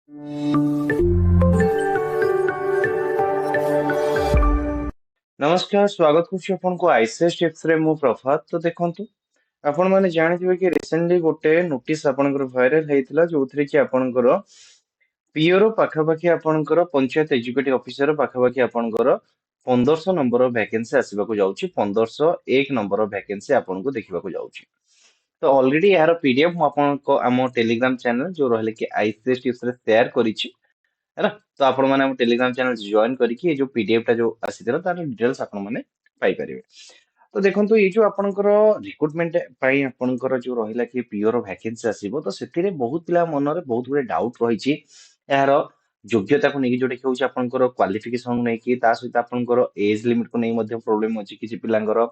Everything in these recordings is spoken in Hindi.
नमस्कार स्वागत करुछि आपनको आईसीएस टिप्स रे मु प्रभात तो देखंतु आपण माने जानिथिबे कि रिसेंटली गोटे नोटिस आपनकर वायरल हेइतिला जोथरे कि आपनकर पीओरो पाखापाखि आपनकर पंचायत एजुकेटिव ऑफिसर पाखापाखि आपनकर 1500 नंबर वैकेंसी आसीबाकू जाउछि 1501 नंबर वैकेंसी आपनको देखिबाकू जाउछि तो ऑलरेडी यार पीडीएफ मु आपनको आमो टेलीग्राम चैनल जो रहले कि आईसीएस टिप्स रे शेयर करिछि है ना। तो आपण माने हम टेलीग्राम चैनल जॉइन करके ये जो पीडीएफ टा जो आसीथिला तार डिटेल्स आपण माने पाई परिबे। तो देखंतु ये जो आपणकर रिक्रुटमेंट पाई आपणकर जो रहिला कि पीओर वैकेंसी आसीबो तो सेतिरे बहुत पिला मनरे बहुत गुडे डाउट रहिछि यार योग्यता को नेकी जोटे कि होछि आपणकर क्वालिफिकेशन नेकी ता सहित आपणकर एज लिमिट को नै मध्ये प्रॉब्लम अछि किछि पिलांगर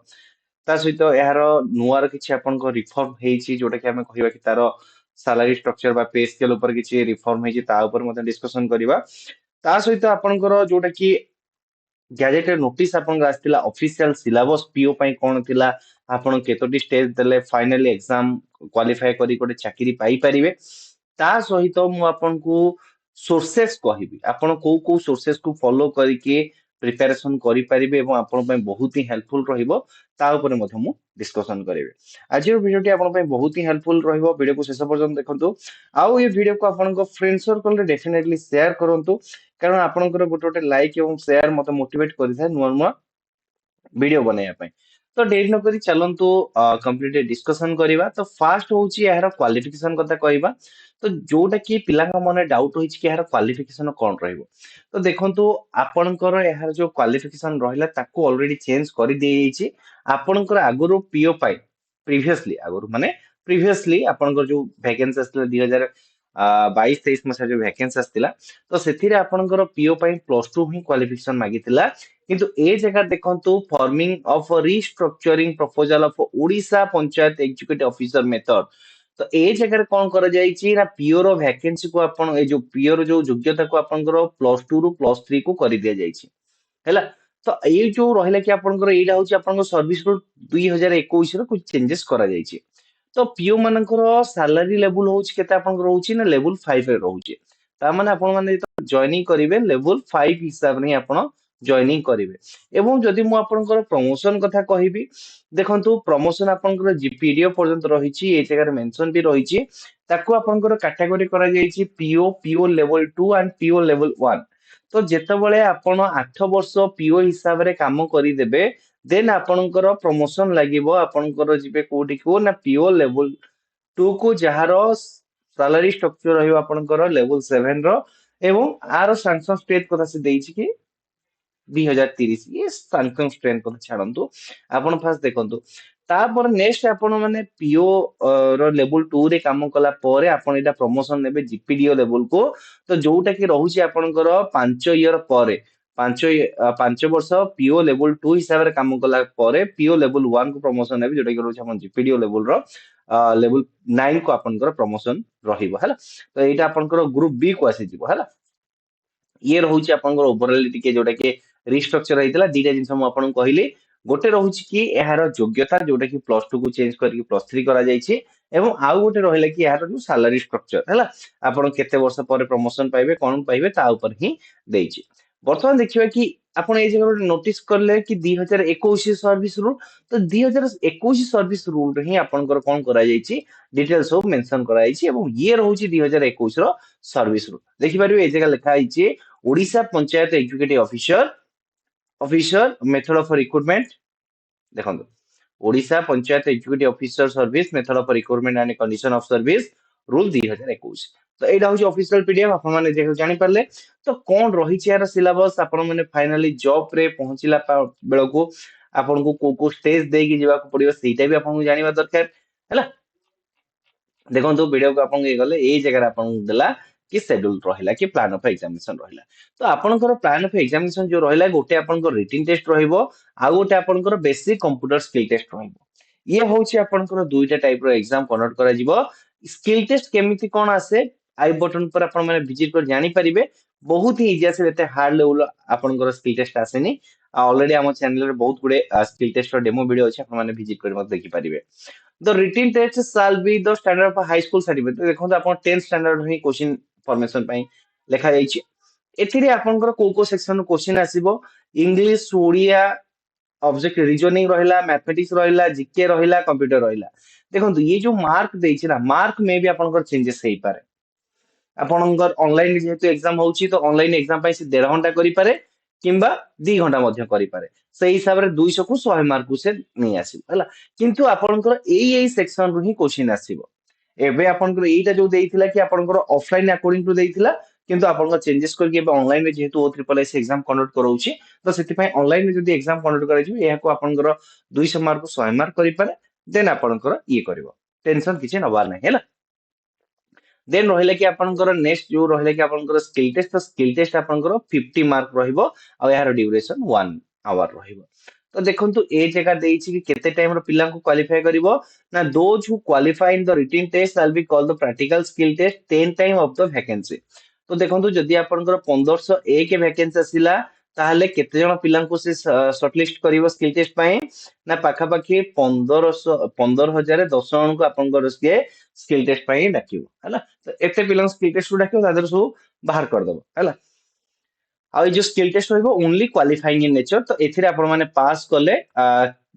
ता सहित यार नुआर किछि आपणकर रिफॉर्म हेछि जोटा कि हमें कहिबा कि तार सैलरी स्ट्रक्चर बा पे स्केल ऊपर किछि रिफॉर्म हेछि ता ऊपर मध्ये डिस्कशन करिबा ता सहित आपणकर जोटा कि गैजेटेड नोटिस आपन आस्तिला ऑफिशियल सिलेबस पीओ पई कोन थिला आपन केतोटी स्टेज देले फाइनली एग्जाम क्वालिफाई करी कोटे चाकरी पाई परिवे ता सहित मु आपन को सोर्सेस कहिबी आपन को सोर्सेस को फॉलो करके प्रिपरेशन करि परिबे एवं आपन पई बहुत ही हेल्पफुल रहिबो ता ऊपर मध्ये मु डिस्कशन करिवे आज वीडियोटी आपन पई बहुत ही हेल्पफुल रहिबो वीडियो को शेष पर्यंत देखंतु आउ ये वीडियो को आपन फ्रेंड सर्कल रे डेफिनेटली शेयर करंतु कारण आपनकर गोटे गोटे लाइक एवं शेयर मते मोटिवेट करिଥାଏ नुआ नुआ वीडियो बनाया ପାଇଁ तो डेरी न करी चलंतु कंप्लीट डिस्कशन करिवा तो फास्ट होची यार क्वालिफिकेशन कथा कहबा तो जोटा कि पिलांग मने डाउट होइछि कि यार क्वालिफिकेशन कोन रहइबो तो देखंतु आपनकर यार जो क्वालिफिकेशन रहिला ताको ऑलरेडी चेंज करि देइछि आपनकर आगुरु पीओ पाई प्रीवियसली आगुरु माने प्रीवियसली आपनकर जो वैकेंसी असला 2022-23 मसा जो वैकेंसी असतिला तो सेथिरे आपनकर पीओ ପାଇଁ +2 ही क्वालिफिकेशन मागितिला किंतु ए जगह देखंतु forming of restructuring proposal of Odisha panchayat executive officer method तो ए जगह कोन कर जाईची ना पीओ रो वैकेंसी को आपन ए जो पीओ रो जो योग्यता को आपनकर +2 रु +3 को कर दिया जाईची हैला तो ए जो रहिला कि आपनकर एडा होची आपनकर सर्विस रो 2021 रो कुछ चेंजेस करा जाईची तो पीओ मानकर सैलरी लेवल होची केते आपनकर होची ना लेवल 5 रे रहूची ता माने आपन माने जॉइनिंग करिवे लेवल 5 हिसाब रे आपण जॉइनिंग करिवे एवं जदि मु आपनकर प्रमोशन कथा कहिबी देखंतु प्रमोशन आपनकर जीपीडीओ पर्यंत रहिची ए जगह मेंशन भी रहिची ताको आपनकर कैटेगरी करा जाईची PO PO level 2 and PO level 1 तो जेतेबेले आपण 8 वर्ष पीओ हिसाब रे काम करि देबे देन आपनकर प्रमोशन लागिवो आपनकर जिबे कोठी को ना पीओ लेवल 2 को जहार सैलरी स्ट्रक्चर रहिबो आपनकर लेवल 7 रो एवं आर सैंक्शन स्टेट कथा से देइछि कि 2030 ये सैंक्शन स्टेट कथा छाडंतु आपण फास्ट देखंतु तापर नेक्स्ट आपण माने पीओ रो लेवल 2 रे काम कला परे आपण एटा प्रमोशन नेबे जीपीडीओ लेवल को तो जोटा कि रहुछि आपनकर 5 ईयर परे 5 वर्ष पीओ लेवल 2 हिसाब रे काम कला परे पीओ लेवल 1 को प्रमोशन नेबे जोटा कि रहुछि हमन जीपीडीओ लेवल रो लेवल 9 को आपनकर प्रमोशन रहिबो हला तो एटा आपनकर ग्रुप बी को आसी जिवो हला ये रहुछि आपनकर ओवरऑल टिके जोटा कि रिस्ट्रक्चर हैतला दीटा जिंस हम आपन कहली गोटे रहुछि कि एहार योग्यता जोटा कि +2 को चेंज करके +3 करा जाइछि एवं आउ गोटे रहिला कि एहार जो सैलरी स्ट्रक्चर हैला आपन केते वर्ष परे प्रमोशन पाइबे कोन पाइबे ता ऊपर ही देइछि वर्तमान देखिबा कि आपण ए जगह नोटिस करले कि 2021 सर्विस रूल तो 2021 सर्विस रूल रे ही आपनकर कोन करा जाइछि डिटेल्स सब मेंशन करा जाइछि एवं ये रहुछि 2021 रो सर्विस रूल देखि परिबे ए जगह लिखा आइछि Odisha panchayat executive officer method of recruitment देखो Odisha panchayat executive officer service method of recruitment and condition of service rule 2021 तो एटा होची ऑफिशियल पीडीएफ आपण माने जे जानि परले तो कोन रही छै यार सिलेबस आपण माने फाइनली जॉब रे पहुंचिला बेलो को आपण को स्टेज दे कि जेबा को पड़ियो सेटा भी आपण को जानिबा दरकार हैला देखो तो वीडियो को आपन गले ए जगह आपन देला कि शेड्यूल रहिला कि प्लान ऑफ एग्जामिनेशन रहिला तो आपनकर प्लान ऑफ एग्जामिनेशन जो रहिला गोटे आपनकर रिटन टेस्ट रहिबो आ गोटे आपनकर बेसिक कंप्यूटर स्किल टेस्ट रहिबो ये होची आपनकर दुईटा टाइप रो एग्जाम कंडक्ट करा जिवो स्किल टेस्ट केमिति कोन आसे आई बटन पर आपन माने विजिट कर जानि परिबे बहुत ही इजी आसे एते हार्ड लेवल आपनकर स्किल टेस्ट आसेनी ऑलरेडी हम चैनल रे बहुत गुडे स्किल टेस्ट रो डेमो वीडियो अछि आपन माने विजिट कर मत देखि परिबे The written test shall be the standard of a high school certificate. देखो तो अपन 10th standard ही क्वेश्चन फॉर्मेशन पाई ଲେଖା ଯାଇଛି। ଏଥିରେ ଆପଣଙ୍କର କୋଉ କୋଉ ସେକ୍ସନ କ୍ୱେଶ୍ଚିନ୍ ଆସିବ? ଇଂଲିଶ, ଓଡିଆ, ଅବଜେକ୍ଟ ରିଜନିଂ ରହିଲା, ମ୍ୟାଥମେଟିକ୍ସ ରହିଲା, ଜିକେ ରହିଲା, କମ୍ପ୍ୟୁଟର ରହିଲା। ଦେଖନ୍ତୁ ଇଏ ଯୋଉ ମାର୍କ ଦେଇଛି ନା, ମାର୍କ ମେ ବି ଆପଣଙ୍କର ଚେଞ୍ଜେସ୍ ହେଇପାରେ। ଆପଣଙ୍କର ଅନଲାଇନ ଯେହେତୁ ଏକ୍ସାମ ହଉଛି ତ ଅନଲାଇନ ଏକ୍ସାମ ପାଇଁ ସେ 1.5 ଘଣ୍ଟା କରିପାରେ କିମ୍ବା 2 ଘଣ୍ଟା ମଧ୍ୟ କରିପାରେ। ସେଇ ହିସାବରେ 200 କୁ 100 ମାର୍କ କୁ ସେ ନେଇ ଆସିବ ହେଲା। କିନ୍ତୁ ଆପଣଙ୍କର ଏଇ ସେକ୍ସନ ରୁ ହିଁ କ୍ୱେଶ୍ଚିନ୍ ଆସିବ। ଏବେ ଆପଣଙ୍କର ଏଇଟା ଯୋଉ ଦେଇଥିଲା କି ଆପଣଙ୍କର ଅଫଲାଇନ ଆକର୍ଡିଂ ଟୁ ଦେଇଥିଲା, କିନ୍ତୁ ଆପଣଙ୍କ ଚେଞ୍ଜେସ୍ କରିକି ଏବେ ଅନଲାଇନ ରେ ଯେହେତୁ OSSS ଏକ୍ସାମ କଣ୍ଡକ୍ଟ କରାଉଛି, ତ ସେଥିପାଇଁ ଅନଲାଇନ ରେ ଯଦି ଏକ୍ସାମ କଣ୍ଡକ୍ଟ କରାଯିବ ଏହାକୁ ଆପଣଙ୍କର 200 ମାର୍କ କୁ 100 ମାର୍କ କରିପାରେ। ଦେନ୍ ଆପଣଙ୍କର ଇଏ କରିବ, ଟେନସନ କିଛି ନବାର ନାହିଁ ହେଲା। ଦେନ୍ ରହିଲା କି ଆପଣଙ୍କର ନେକ୍ସଟ ଯୋଉ ରହିଲା କି ଆପଣଙ୍କର ସ୍କିଲ୍ ଟେଷ୍ଟ, ତ ସ୍କିଲ୍ ଟେଷ୍ଟ ଆପଣଙ୍କର 50 ମାର୍କ ରହିବ ଆଉ ଏହାର ଡ୍ୟୁରେସନ 1 ଆୱାର ରହିବ। ତ ଦେଖନ୍ତୁ ଏ ଜାଗା ଦେଇଛି କି କେତେ ଟାଇମ ର ପିଲାଙ୍କୁ କ୍ୱାଲିଫାଇ କରିବ ନା, those who qualify in the written test will be call the practical skill test 10 time of the vacancy. ତ ଦେଖନ୍ତୁ ଯଦି ଆପଣଙ୍କର 1501 ଭ୍ୟାକେନ୍ସି ଆସିଲା, ତାହେଲେ କେତେ ଜଣ ପିଲାଙ୍କୁ ସେ ସର୍ଟଲିଷ୍ଟ କରିବ ସ୍କିଲ୍ ଟେଷ୍ଟ ପାଇଁ? ନା ପାଖାପାଖି 15,10 ଜଣଙ୍କୁ ଆପଣଙ୍କର ସିଏ ସ୍କିଲ୍ ଟେଷ୍ଟ ପାଇଁ ଡାକିବ ହେଲା। ତ ଏତେ ପିଲାଙ୍କୁ ସ୍କିଲ୍ ଟେଷ୍ଟ ଡାକିବ, ତା ଦେହରୁ ସବୁ ବାହାର କରିଦବ ହେଲା। ଆଉ ଏଇ ଯୋଉ ସ୍କିଲ୍ ଟେଷ୍ଟ ରହିବ ଓନ୍ଲି କ୍ୱାଲିଫାଇଂ ଇନ୍ ନେଚର, ତ ଏଥିରେ ଆପଣ ମାନେ ପାସ୍ କଲେ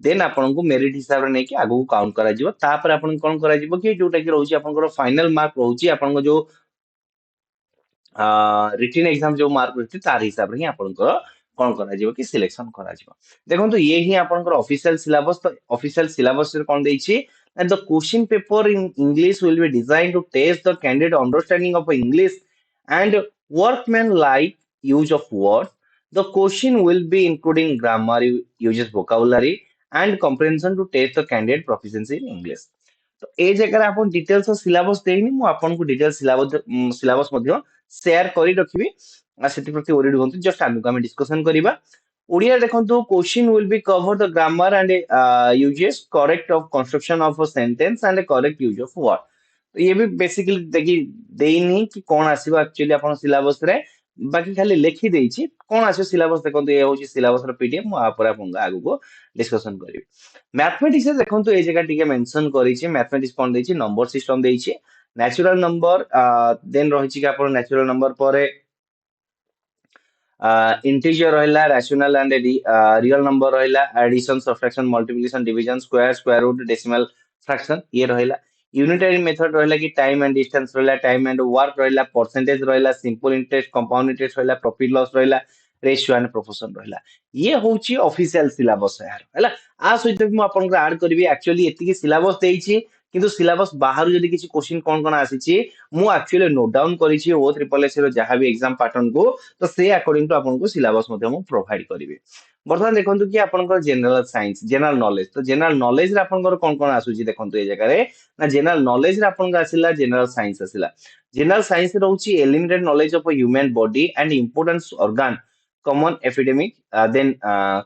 ଦେନ୍ ଆପଣଙ୍କୁ ମେରିଟ ହିସାବରେ ନେଇକି ଆଗକୁ କାଉଣ୍ଟ କରାଯିବ। ତାପରେ ଆପଣଙ୍କୁ କଣ କରାଯିବ କି ଯୋଉଟା କି ରହୁଛି ଆପଣଙ୍କର ଫାଇନାଲ ମାର୍କ ରହୁଛି, ଆପଣଙ୍କ ଯୋଉ ରିଟିନ୍ ଏକ୍ସାମ ଯୋଉ ମାର୍କ ରହିଛି ତାର ହିସାବରେ ହିଁ ଆପଣଙ୍କର କଣ କରାଯିବ କି ସିଲେକ୍ସନ କରାଯିବ। ଦେଖନ୍ତୁ ଇଏ ହିଁ ଆପଣଙ୍କର ଅଫିସିଆଲ ସିଲାବସ। ତ ଅଫିସିଆଲ ସିଲାବସ ରେ କଣ ଦେଇଛି ନା, the question paper in English will be design to test the candidate understanding of English and workman-like use of words. The question will be including grammar, uses vocabulary, and comprehension to test the candidate proficiency in English. तो ए जगह ଆପଣ ଡିଟେଲ୍ସ ସିଲାବସ ଦେଇନି, ମୁଁ ଆପଣଙ୍କୁ ଡିଟେଲ ସିଲାବସ ମଧ୍ୟ ସେୟାର କରି ରଖିବି। ସେଥିପ୍ରତି ଓରିଡ୍ ହୁଅନ୍ତୁ, ଜଷ୍ଟ ଆଗକୁ ଆମେ ଡିସ୍କସନ କରିବା। ଓଡ଼ିଆ ଦେଖନ୍ତୁ, question will be cover the grammar and usages, correct of construction of sentence and correct use of word. ये भी बेसिकली देखी ଦେଇନି କି କଣ ଆସିବ ଆକ୍ଚୁଆଲି ଆପଣ ସିଲାବସ ରେ, ବାକି ଖାଲି ଲେଖି ଦେଇଛି କଣ ଆସିବ ସିଲାବସ। ଦେଖନ୍ତୁ ଏ ହଉଛି ସିଲାବସ ର PDF, ମୁଁ ଆ ପରେ ଆପଣଙ୍କ ଆଗକୁ ଡିସ୍କସନ କରିବି। ମ୍ୟାଥମେଟିକ୍ସ ରେ ଦେଖନ୍ତୁ ଏ ଜାଗା ଟିକେ ମେନସନ କରିଛି, ମ୍ୟାଥମେଟିକ୍ସ କଣ ଦେଇଛି, ନମ୍ବର ସିଷ୍ଟମ ଦେଇଛି, ନ୍ୟାଚୁରାଲ ନମ୍ବର, ଦେନ୍ ରହିଛି କି ଆପଣ ନ୍ୟାଚୁରାଲ ନମ୍ବର ପରେ इंटीजर रहिला, रैशनल एंड रियल नंबर रहिला, addition, subtraction, multiplication, division, square, square root, decimal fraction ये रहिला। यूनिटरी मेथड रहिला कि टाइम एंड डिस्टेंस रहिला, टाइम एंड वर्क रहिला, परसेंटेज रहिला, सिंपल इंटरेस्ट, कंपाउंड इंटरेस्ट रहिला, प्रॉफिट लॉस रहिला, रेशियो एंड प्रोपोर्शन रहिला। ये होची ऑफिशियल सिलेबस यार हैला। आ सहित भी मु आपन ऐड करबी, एक्चुअली एतिकी सिलेबस देइची, किंतु सिलेबस बाहर जदी किछि क्वेश्चन कोन कोन आसीची मु एक्चुअली नोट डाउन करिछि O SSS रो जहां भी एग्जाम पैटर्न को, तो से अकॉर्डिंग टू आपनको सिलेबस मध्य मु प्रोवाइड करिवे। बर्तमान देखंतु कि आपनकर जनरल साइंस, जनरल नॉलेज, तो जनरल नॉलेज रे आपनकर कोन कोन आसुची देखंतु ए जगह रे ना, जनरल नॉलेज रे आपनकर आसिला जनरल साइंस आसिला। जनरल साइंस रहउची eliminate knowledge of a human body and importance organ, common epidemic, then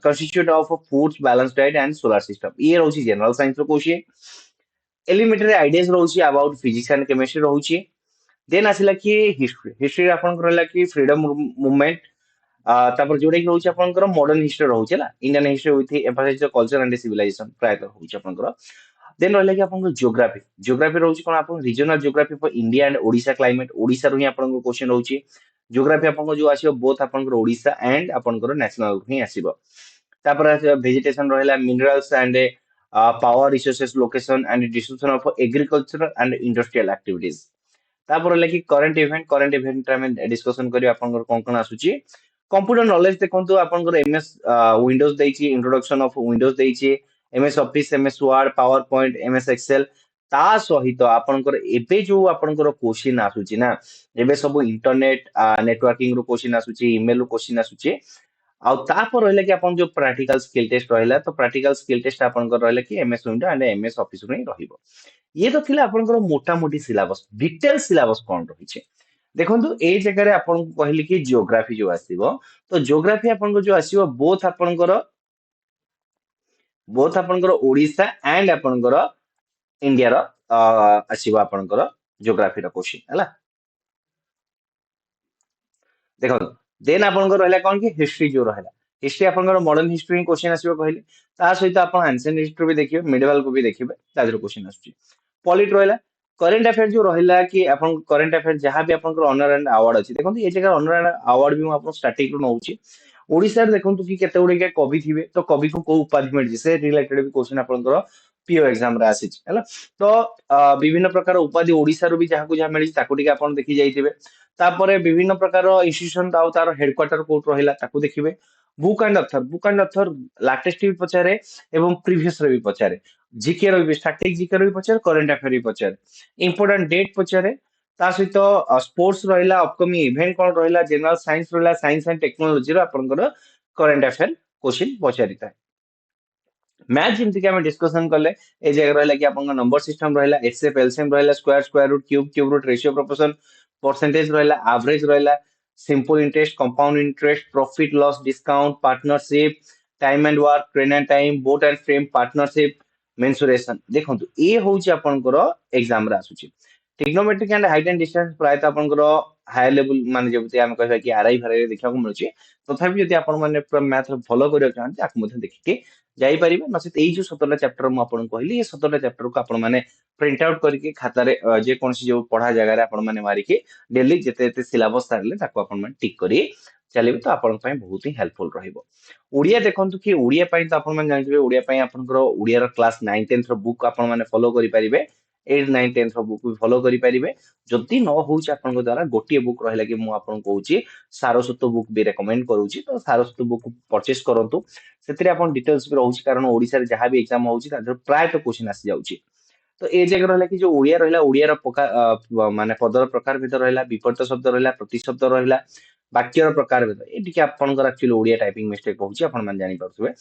constitute of foods, balance diet and solar system, ये रहउची जनरल साइंस रो क्वेश्चन। एलिमेंटरी आइडियाज रहउची अबाउट फिजिक्स एंड केमिस्ट्री रहउची। देन आसिला कि हिस्ट्री, हिस्ट्री आपनकर रहला कि फ्रीडम मूवमेंट, तापर जोडे कि होची आपनकर मॉडर्न हिस्ट्री रहउची ला, Indian history with emphasis culture and civilisation प्राय तो होची आपनकर। देन रहला कि आपनकर ज्योग्राफी, ज्योग्राफी रहउची कोन आपन regional geography for India and Odisha climate, Odisha रो ही आपनकर क्वेश्चन रहउची। ज्योग्राफी आपनकर जो आसीबो बोथ आपनकर ओडिशा एंड आपनकर नेशनल ही आसीबो। तापर आसीबो वेजिटेशन रहला, minerals and power resources, location and distribution of agriculture and industrial activities. तापर होला कि करंट इवेंट रे हम डिस्कशन करियो आपनकर कोन कोन आसुची। कंप्यूटर नॉलेज देखंतु आपनकर MS विंडोज देइची, इंट्रोडक्शन ऑफ विंडोज देइची, MS Office, MS Word, PowerPoint, MS Excel. ता सहित आपनकर एबे जो आपनकर क्वेश्चन आसुची ना, एबे सब इंटरनेट नेटवर्किंग रो क्वेश्चन आसुची, ईमेल रो क्वेश्चन आसुची। आउ तापर रहला कि आपन जो प्रैक्टिकल स्किल टेस्ट रहला, तो प्रैक्टिकल स्किल टेस्ट आपनकर रहला कि MS window and MS Office रो ही रहिबो। ये तो थिला आपनकर मोटा मोटी सिलेबस। डिटेल सिलेबस कोन रहिছে देखंतु ए जगह रे आपन कहली कि जियोग्राफी जो आसीबो, तो जियोग्राफी आपन जो आसीबो बोथ आपनकर ओडिशा एंड आपनकर इंडिया रो आसीबो आपनकर जियोग्राफी रो क्वेश्चन हला। देखो देन आपनकर रहला कोन कि हिस्ट्री जो रहला, हिस्ट्री आपनकर मॉडर्न हिस्ट्री क्वेश्चन आसीबो कहली, ता सहित आपन एंशिएंट हिस्ट्री भी देखिबे, मिडिवल को भी देखिबे, ता जो क्वेश्चन आछी। पॉलिट रहला, करेंट अफेयर जो रहिला कि अपन करेंट अफेयर जहां भी अपन ऑनर एंड अवार्ड अछि देखो ये जगह ऑनर एंड अवार्ड भी अपन स्टार्टिंग रो नउची ओडिसा रे देखो कि केते गुडी के कवि थिबे तो कवि को को उपाधि मिल से रिलेटेड भी क्वेश्चन अपन पीओ एग्जाम रे आसी हैला तो विभिन्न प्रकार उपाधि ओडिसा रो भी जहां को जहां मिली ताको टिके अपन देखि जाइथिबे तापरे विभिन्न प्रकार इंस्टीट्यूशन ताउ तार हेडक्वार्टर कोट रहिला ताको देखिबे बुक एंड अथर लाटेस्ट भी पचारे एवं प्रीवियस रे भी पचारे जीके रो भी स्टैटिक जीके रो भी पचारे करेंट अफेयर भी पचारे इंपोर्टेंट डेट पचारे ता सहित स्पोर्ट्स रहिला अपकमिंग इवेंट कोन रहिला जनरल साइंस रहिला साइंस एंड टेक्नोलॉजी रो आपनकर करेंट अफेयर क्वेश्चन पचारिता मैथ जेमति कि हम डिस्कशन कले ए जगह रहला कि आपन नंबर सिस्टम रहला एचसीएफ एलसीएम रहला square root cube root ratio proportion percentage रहला एवरेज रहला simple interest compound interest profit loss discount partnership time and work train and time boat and frame partnership mensuration देखंतु ए होउची आपनकर एग्जाम रे आसुची trigonometric and height and distance प्राय तो आपनकर हाई लेवल माने जेमति हम कहबा कि आरआई फारआई देखा को मिलुची तथापि जदि आपन माने मैथ फॉलो करियो चाहନ୍ତି आक मध्ये देखिके जाइପାରିबे नचेत एई जो 17टा चैप्टर मु आपन कहली ये 17टा चैप्टर को आपन माने प्रिंट आउट करके खाता रे जे कोनसी जो पढ़ा जगह रे आपन माने मारी के डेली जेते जेते सिलेबस सारले ताको आपन माने टिक करी चलिबे तो आपन पय बहुत ही हेल्पफुल रहिबो ओडिया देखंतु कि ओडिया पय तो आपन माने जानिबे ओडिया पय आपनकर ओडिया रो क्लास 9 10th रो बुक आपन माने फॉलो करि परिबे 8 9 10th रो बुक भी फॉलो करि परिबे जति न होउची आपन द्वारा गोटिए बुक रहिला कि मु आपन कहूची सारस्वत बुक भी रेकमेंड करूची तो सारस्वत बुक परचेस करंतु ସେଥିରେ ଆପଣ ଡିଟେଲ୍ସ ବି ରହୁଛି କାରଣ ଓଡିଶାରେ ଯାହା ବି ଏକ୍ଜାମ ହଉଛି ତା ଦେହରେ ପ୍ରାୟତଃ କ୍ୱେଶ୍ଚିନ୍ ଆସି ଯାଉଛି ତ ଏ ଜାଗାରେ ରହିଲା କି ଯୋଉ ଓଡିଆ ରହିଲା ଓଡିଆର ମାନେ ପଦର ପ୍ରକାର ଭିତରେ ରହିଲା ବିପରୀତ ଶବ୍ଦ ରହିଲା ପ୍ରତିଶବ୍ଦ ରହିଲା ବାକ୍ୟର ପ୍ରକାର ଭିତରେ ଏ ଟିକେ ଆପଣଙ୍କର ଆକ୍ଚୁଆଲି ଓଡିଆ ଟାଇପିଂ ମିଷ୍ଟେକ୍ ହଉଛି ଆପଣ ମାନେ ଜାଣିପାରୁଥିବେ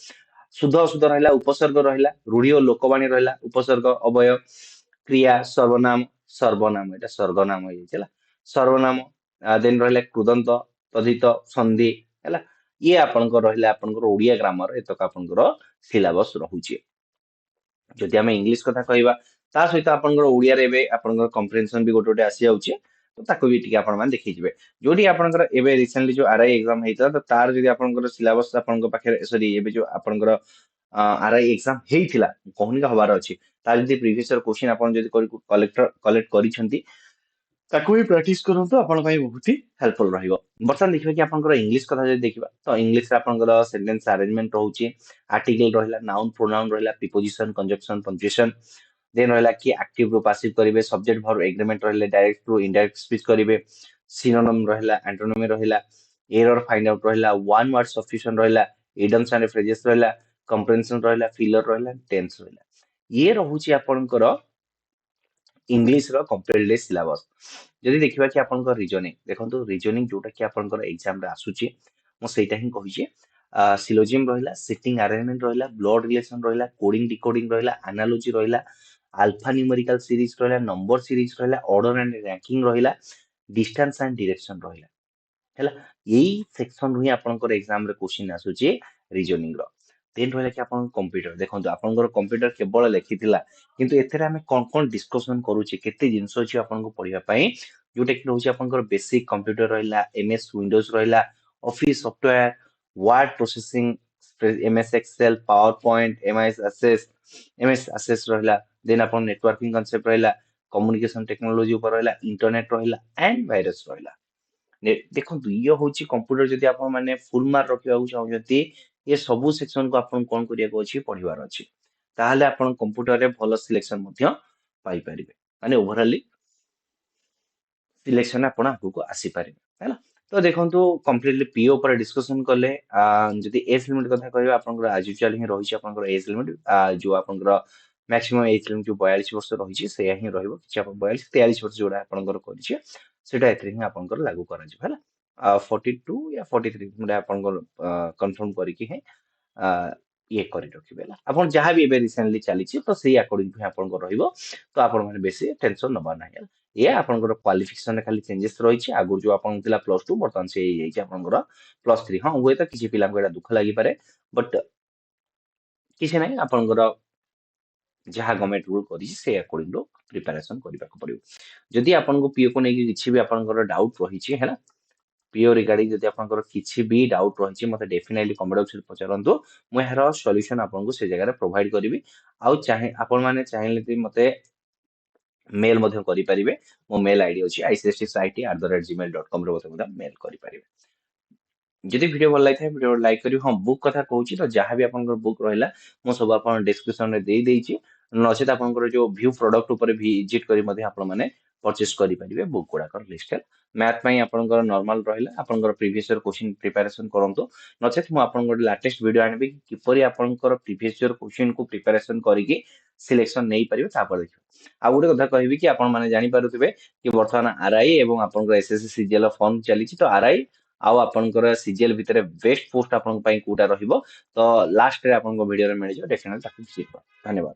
शुद्ध अशुद्ध रहिला उपसर्ग रहिला रूढ़ी और लोकवाणी रहिला उपसर्ग अवय क्रिया सर्वनाम सर्वनाम एटा सर्वनाम हो जाइला सर्वनाम देन रहिला कृदंत तद्धित संधि हैला ये आपनकर रहिला आपनकर ओडिया ग्रामर एतक आपनकर सिलेबस रहुची जदि आम इंग्लिश कथा कहवा ता सहित आपनकर ओडिया रे एबे आपनकर कॉम्प्रिहेंशन भी गोटे गोटे आसी जाउची तो ताको भी टिके आपण मान देखि जिवे जोडी आपनकर एबे रिसेंटली जो आरआई एग्जाम हेइता तो तार जदि आपनकर सिलेबस आपनकर पाखे सॉरी एबे जो आपनकर आरआई एग्जाम हेइथिला कहूनी का हबार अछि तार जदि प्रीवियस ईयर क्वेश्चन आपण जदि कलेक्ट करिसंती ताको भी प्रैक्टिस करंतु आपण ପାଇଁ बहुत ही हेल्पफुल रहिबो बर्तमान देखिबा कि आपनकर इंग्लिश कथा जदि देखिबा तो इंग्लिश रे आपनकर सेंटेंस अरेंजमेंट रहउची आर्टिकल रहिला नाउन प्रोनाउन रहिला प्रीपोजिशन कंजक्शन पंक्चुएशन देन रहिला कि एक्टिव रो पासिव करिवे सब्जेक्ट वर्ब एग्रीमेंट रहिले डायरेक्ट टू इनडायरेक्ट स्पीच करिवे सिनोनिम रहिला एंटोनिम रहिला एरर फाइंड आउट रहिला वन वर्ड सब्स्टिट्यूशन रहिला इडम्स एंड फ्रेजेस रहिला कंप्रेहेंशन रहिला फिलर रहिला टेंस रहिला ये रहउची आपनकर इंग्लिश रो कंप्लीटली सिलेबस जदि देखिबा कि आपनकर रीजनिंग देखंतु रीजनिंग जोटा कि आपनकर एग्जाम रे आसुची मो सेटा ही कहिजे सिलोजियम रहिला सिटिंग अरेंजमेंट रहिला ब्लड रिलेशन रहिला कोडिंग डिकोडिंग रहिला एनालॉजी रहिला अल्फा न्यूमेरिकल सीरीज रहिला नंबर सीरीज रहिला ऑर्डर एंड रैंकिंग रहिला डिस्टेंस एंड डायरेक्शन रहिला हैला यही सेक्शन हि आपनकर एग्जाम रे क्वेश्चन आसुची रीजनिंग रो देन रहिला कि आपन कंप्यूटर देखंतु आपनकर कंप्यूटर केवल लेखिथिला किंतु एथरे हमें कोन कोन डिस्कशन करूची केते जिंस अछि आपनको पढिबा पई जोटे कि रहउची आपनकर बेसिक कंप्यूटर रहिला एमएस विंडोज रहिला office software word processing MS Excel PowerPoint MS Access रहिला देन आपन नेटवर्किंग कांसेप्ट रहिला कम्युनिकेशन टेक्नोलॉजी ऊपर रहिला इंटरनेट रहिला एंड वायरस रहिला देखंतु ये होची कंप्यूटर जदि आपण माने फुल मार्क रखिबाकू चाहउछंती ये सबु सेक्शन को आपण कोन करियाको अछि पढिबार अछि ताहले आपण कंप्यूटर रे भलो सिलेक्शन मध्य पाई परिबे माने ओवरऑली सिलेक्शन आपण आगु आसी पारिबे हैला तो देखंतु कंप्लीटली पीओ पर डिस्कशन करले जदि एज लिमिट कथा कहबा आपनकर आज यूजुअली ही रहिछि आपनकर एज लिमिट जो आपनकर मैक्सिमम एज लिमिट जो 42 वर्ष रहिछि से ही रहइबो कि आप 42 43 वर्ष जोडा आपनकर करिछि सेटा एथरे ही आपनकर लागू करा जिवो हैला 42 या 43 मुडा आपनकर कंफर्म करिकि है ये करि रखिबे ला आपन जहां भी एबे रिसेंटली चलीछि तो सेही अकॉर्डिंग टू आपनकर रहइबो तो आपन माने बेसी टेंशन नबा नाही ये आपनकर क्वालिफिकेशन खाली चेंजेस रहिछि आगु जो आपन थिला +2 बर्तमान से हे जाइछि आपनकर +3 हां हुए तो किछि पिला को एटा दुख लागि पारे बट किछि नाही आपनकर जहाँ गवर्नमेंट रूल करिछि से अकॉर्डिंग टू प्रिपरेशन करिबा को पड़िबो जदि आपनको पीओ को नै किछि भी आपनकर डाउट रहिछि हैला पीओ रिगार्डिंग जदि आपनकर किछि भी डाउट रहिछि मते डेफिनेटली कमेंट बॉक्स रे पचारंतु मु एହାର सॉल्यूशन आपनको से जगह रे प्रोवाइड करिवि आउ चाहे आपन माने चाहेले कि मते मेल मध्य करि परिबे मो मेल आईडी अछि icsstit@gmail.com रे मते मेल करि परिबे जदि वीडियो भल लगे वीडियो लाइक करी हाँ बुक कथा कहूँ तो जहाँ भी आपन बुक रहा मो सब आप डिस्क्रिप्शन में दे देइछि नचेत आपन जो व्यू प्रोडक्ट ऊपर विजिट करी मधे आपण माने परचेस करि परिबे बुक गुडाकर लिस्ट मैथ पई आपनकर नॉर्मल रहिला आपनकर प्रीवियस ईयर क्वेश्चन प्रिपरेशन करंतु नचेत मु आपनकर लेटेस्ट वीडियो आनिबे किपरि आपनकर प्रीवियस ईयर क्वेश्चन को प्रिपरेशन करिकि सिलेक्शन नै परिबे तापर देखियो आ गोटे कथा कहबी कि आपण माने जानि पारुथिबे कि वर्तमान आरआई एवं आपनकर एसएससी सीजीएल फॉर्म चली तो आरआई आउ आपनकर सीजीएल भितरे बेस्ट पोस्ट आपन पई कोटा रहिबो तो लास्ट रे आपन वीडियो रे मिल जो डेफिनेटली ताकू विजिट कर धन्यवाद